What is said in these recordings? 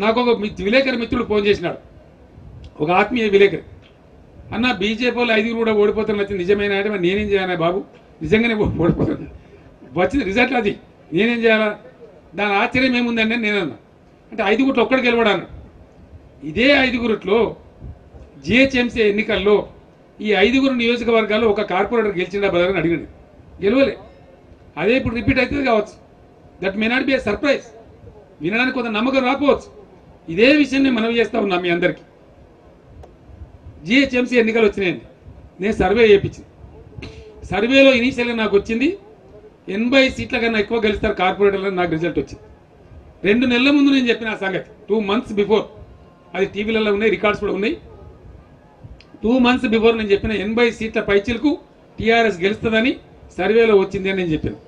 నాకు ఒక విలేకరి మిత్రుడు ఫోన్ చేసినాడు, ఒక ఆత్మీయ విలేకరి. అన్న బీజేపీ వాళ్ళు 5 కూడా ఓడిపోతారు, వచ్చింది నిజమేనా అంటే మరి నేనేం చేయాలా బాబు, నిజంగానే ఓడిపోతుంది, వచ్చింది రిజల్ట్ అది, నేనేం చేయాలా, దాని ఆశ్చర్యం ఏముందండి అని నేనన్నా. అంటే 5 ఒక్కడికి గెలవడాను. ఇదే 5 జిహెచ్ఎంసీ ఎన్నికల్లో ఈ 5 నియోజకవర్గాల్లో ఒక కార్పొరేటర్ గెలిచిండా బ్రదర్ అని అడిగాడు, గెలవలే. అదే ఇప్పుడు రిపీట్ అవుతుంది కావచ్చు, that may not be a surprise, వినడానికి కొంత నమ్మకం రాకపోవచ్చు. ఇదే విషయాన్ని మనవి చేస్తా ఉన్నాం మీ అందరికీ. జిహెచ్ఎంసీ ఎన్నికలు వచ్చినాయండి, నేను సర్వే చేయించింది. సర్వేలో ఇనీషియల్గా నాకు వచ్చింది 80 సీట్ల కన్నా ఎక్కువ గెలుస్తారు కార్పొరేటర్లు, నాకు రిజల్ట్ వచ్చింది. 2 నెలల ముందు నేను చెప్పిన ఆ సంగతి, 2 months బిఫోర్, అది టీవీలలో ఉన్నాయి, రికార్డ్స్ కూడా ఉన్నాయి. 2 months బిఫోర్ నేను చెప్పిన 80 సీట్ల పైచిలకు టీఆర్ఎస్ గెలుస్తుందని సర్వేలో వచ్చింది అని నేను చెప్పాను.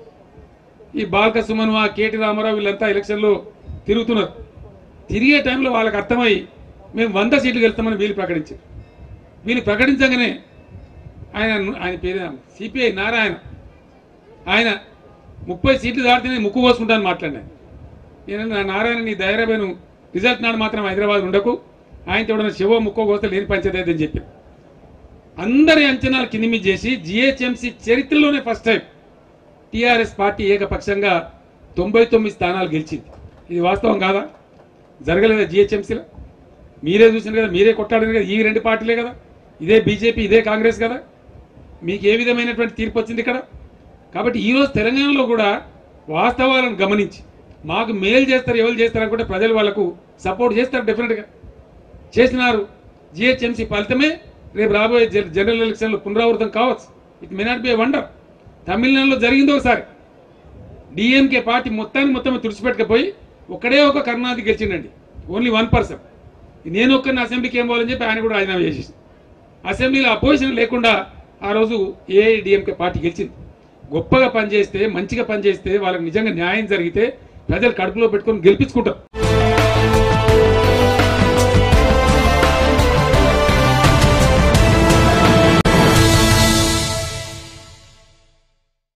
ఈ బాల్క సుమన్, కేటీ రామారావు వీళ్ళంతా ఎలక్షన్లో తిరుగుతున్నారు. తిరిగే టైంలో వాళ్ళకి అర్థమై మేము 100 సీట్లు గెలుస్తామని వీళ్ళు ప్రకటించారు. వీళ్ళు ప్రకటించగానే ఆయన పేరు సిపిఐ నారాయణ, ఆయన 30 సీట్లు దాటితే ముక్కు పోసుకుంటాను మాట్లాడినాను. నేను నారాయణ నీ ధైర్యమైన రిజల్ట్ నాడు మాత్రం హైదరాబాద్ ఉండకు, ఆయనతో ఎవడన్నా శివ ముక్కో కోస్తే లేని పంచాయతీ అని చెప్పి అందరి అంచనాలు కింది మీద చేసి జిహెచ్ఎంసీ చరిత్రలోనే ఫస్ట్ టైం టీఆర్ఎస్ పార్టీ ఏకపక్షంగా 99 స్థానాలు గెలిచింది. ఇది వాస్తవం కాదా? జరగలేదా జిహెచ్ఎంసీలో? మీరే చూసిన కదా, మీరే కొట్టాడని కదా, ఈ 2 పార్టీలే కదా, ఇదే బీజేపీ ఇదే కాంగ్రెస్ కదా. మీకు ఏ విధమైనటువంటి తీర్పు వచ్చింది ఇక్కడ? కాబట్టి ఈరోజు తెలంగాణలో కూడా వాస్తవాలను గమనించి మాకు మేలు చేస్తారు, ఎవరు చేస్తారు అనుకుంటే ప్రజలు వాళ్ళకు సపోర్ట్ చేస్తారు, డెఫినెట్గా చేసినారు. జిహెచ్ఎంసీ ఫలితమే రేపు రాబోయే జనరల్ ఎలక్షన్లో పునరావృతం కావచ్చు. It may not be a wonder. తమిళనాడులో జరిగింది ఒకసారి, డిఎంకే పార్టీ మొత్తం తుడిచిపెట్టకపోయి ఒకడే ఒక కరుణానిధి గెలిచిండండి, ఓన్లీ 1%. నేను ఒక్కరిని అసెంబ్లీకి ఏం పోవాలని చెప్పి ఆయన కూడా రాజీనామా చేసేసి అసెంబ్లీలో అపోజిషన్ లేకుండా ఆ రోజు ఏఐడిఎంకే పార్టీ గెలిచింది. గొప్పగా పనిచేస్తే, మంచిగా పనిచేస్తే, వాళ్ళకి నిజంగా న్యాయం జరిగితే ప్రజలు కడుపులో పెట్టుకొని గెలిపించుకుంటారు.